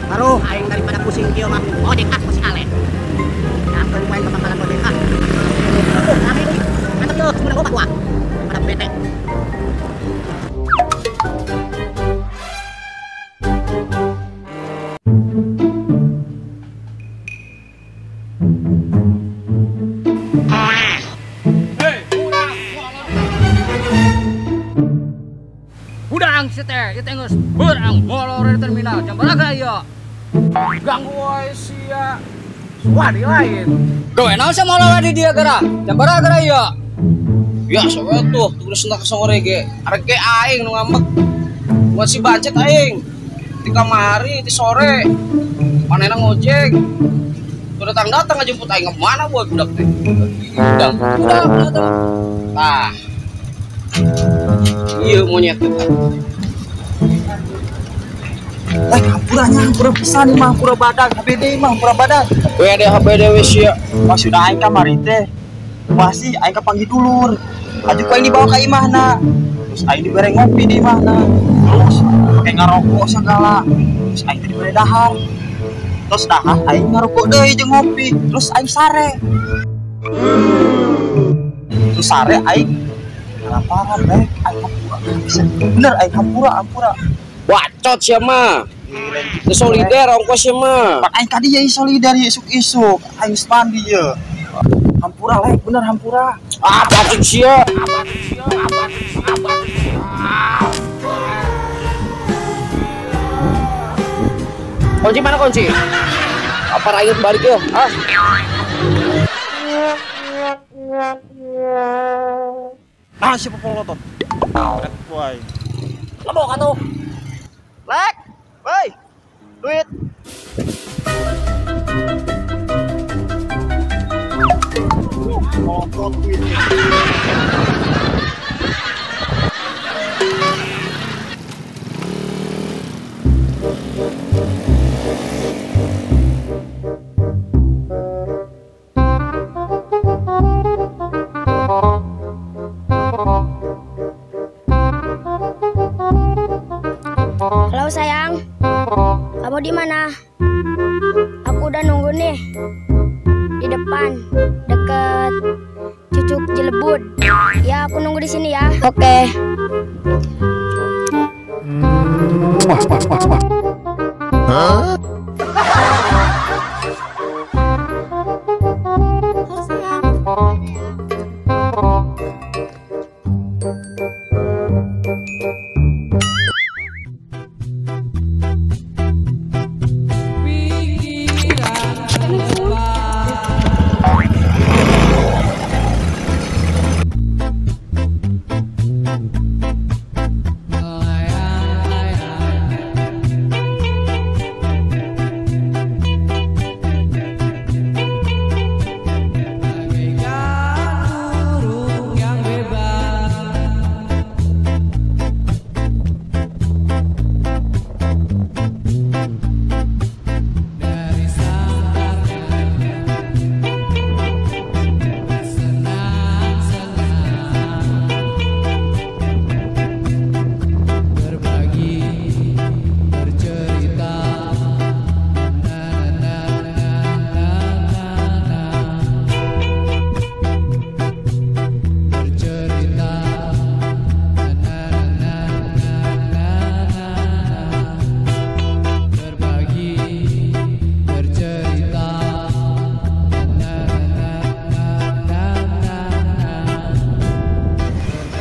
Baru aing daripada pusing kieu mah ojek ah masih ale. Nah, keur main kepakalan ojek ah. Kami ini mantap tuh, sebenarnya gua gua. Pada bete. Budang seter, itu geus beurang molor di terminal. Jam berapa ieu? Ganggu wae sia. Suwadi lain. Doe naon sih molor di dia gara? Jam berapa gara ieu? Ya soalnya tuh terus nak sore ge. Arek ge aing nu ngambek. Masih bacet aing. Di kamari di sore. Manehna ngojek. Tuh datang aja jemput aing kemana boy budak teh. Budang. Nah. Iya monyet tuh. Hampura pisan nih mah, hampura badak, HBD mah, hampura badak. Weh deh HBD wes ya. Pas sudah aing kamari teh. Masih aing kepanggil dulur. Aju ku aing dibawa ka imahna. Terus aing dibere ngopi di imahna. Terus pakai ngarokok segala. Terus aing dibere dahar. Terus dahar aing ngarokok deui jeung ngopi. Terus aing sare. Terus sare aing laparan baik aing hampura. Bener aing hampura. Bacot sia mah. Teu solider ongkos sia mah. Pan aing ka dieu solider isuk-isuk. Aing mandi ye. Hampura lek, bener hampura. Ah, bacot sia. Kunci mana kunci? Apa rayut balik yo? Ah. Ah, siapa polotot? Woi. Lebo ka tuh. Lek. Woi. Duit. Polotot duit. Halo sayang, kamu di mana? Aku udah nunggu nih di depan deket Cucuk Jelebud. Ya, aku nunggu di sini ya. Oke. Hah?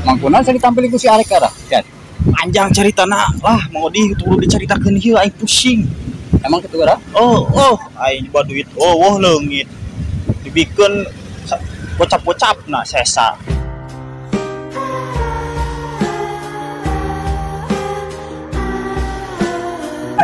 Mangkuna saya ditampilin ku si Arek kara. Kan. Panjang cerita nak lah mau diceritakan hieu aing pusing. Emang kitu gara? Oh, aing nyoba duit. Oh, leungit. Dibikeun bocap-bocap na sesa.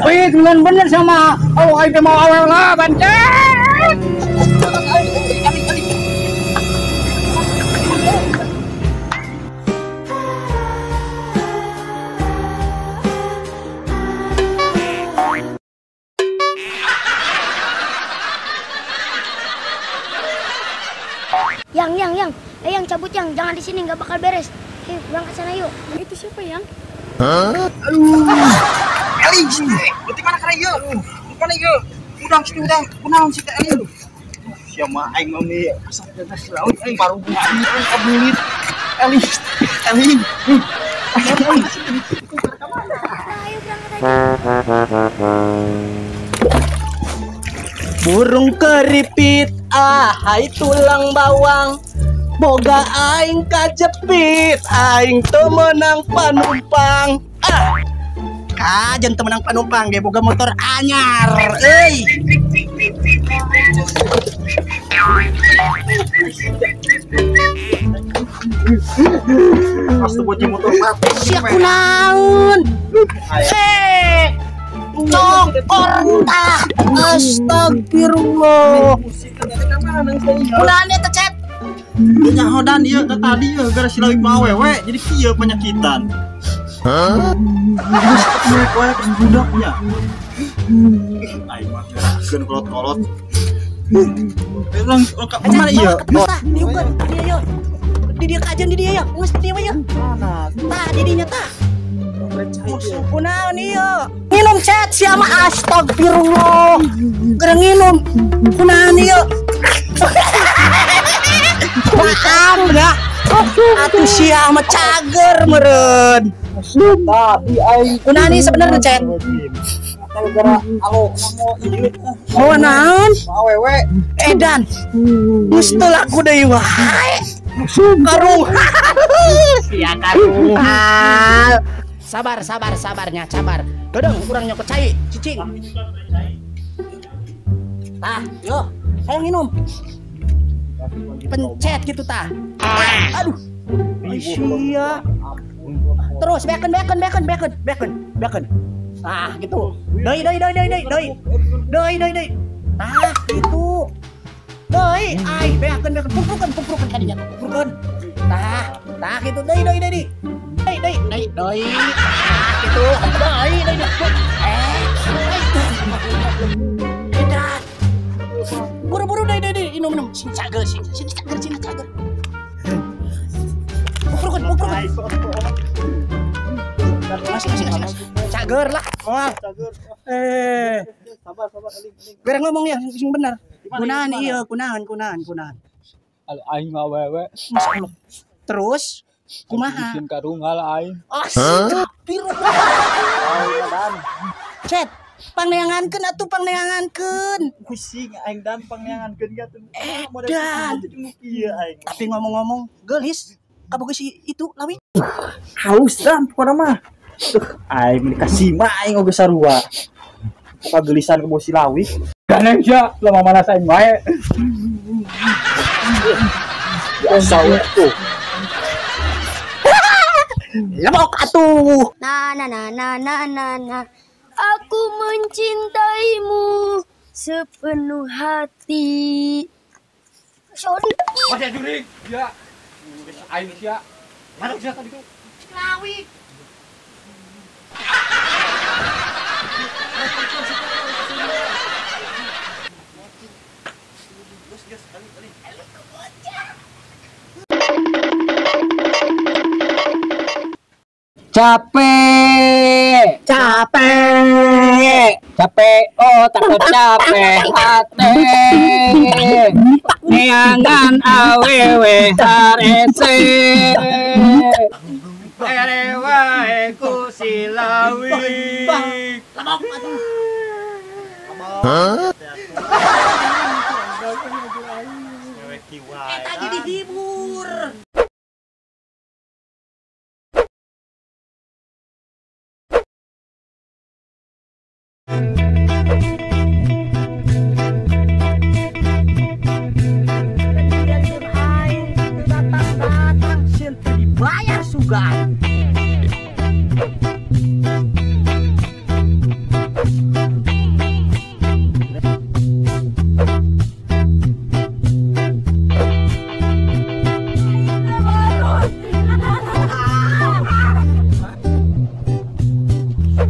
Wih, bener sama. Oh, aing mau awal lah, bancet. nggak bakal beres. Yuk, berangkat sana yuk. Itu siapa yang? Eli, berarti mana kena yuk? Mana yuk? Udang sini udang. Kunaon sih Eli? Siapa aing mau nih? Asal kita laut aing baru buat kabulit. Eli. Ayo berangkat aja. Burung keripit, ahai tulang bawang, boga aing kajepit, aing temenang panumpang. Kajen temenang panumpang, ge boga motor anyar, euy. Pas tuh bocil motor mati. Sia kunaon? Cok orta. Astagfirullah. Kunaon eta cet? Dia nyahodan dia ke tadi ya gara si lawik mau wewe jadi kieu penyakitan. Terus ketemu kowe budaknya. Aing mah geun kolot-kolot. Orang mana iya? Tah, diukeun. Dia yo. Di dia kajen di dia ya. Geus di dia ya. Mana? Tah, di dinya tah. Kunaon ieu? Minum cet sia mah astagfirullah. Gara nginum. Kunaon ieu? Maaf ya. Atuh sia mah cager meureun. Tadi aing Kunaon ieu sebenarnya cet? gara alo mau ieu Oh naon? mau wewe. Edan. Geus teu laku deui wae. Karung. Sia karung. Sabarnya, sabar. Gedeng urang nyokot cai, cicing. Tah, yo, ayo minum. Pencet gitu tah. Aduh. Sia. Terus beken. Nah, gitu. Doi. Nah, gitu. Doi, ai beken. Puprukan kadinya, puprukan. Nah, gitu. Doi. Doi. Ah, gitu. Doi. Edan. Buru-buru doi. Minum. Sini cager. Puprukan. Masih. Cager lah. Moal. Sabar Eli. Biar ngomong ya, sing bener. Kunaon. Al aing awewe. Masyaallah. Terus kumaha? Bikin karungal aing. Astagfirullah. Cet, pangneangankeun atuh pangneangankeun. Pusing aing dan pangneangankeun ga tuh. Dan. Kieu aing. Tapi ngomong-ngomong, geulis kaboga si itu lawi. Haus dan pokona mah. Aing dikasih mah aing oge sarua. Pagelisan ke bosi lawi. Ganeng sia, lama manas aing wae. Biasa we tuh. Lebok atuh. Na. Aku mencintaimu sepenuh hati. Sorry. Masih juring. Ya. Aing sia. Mana sia tadi tuh? Lawi. Capek, oh takut capek hati. Neangan awewe harese. Erewae ku silawi. Eta jadi hibur.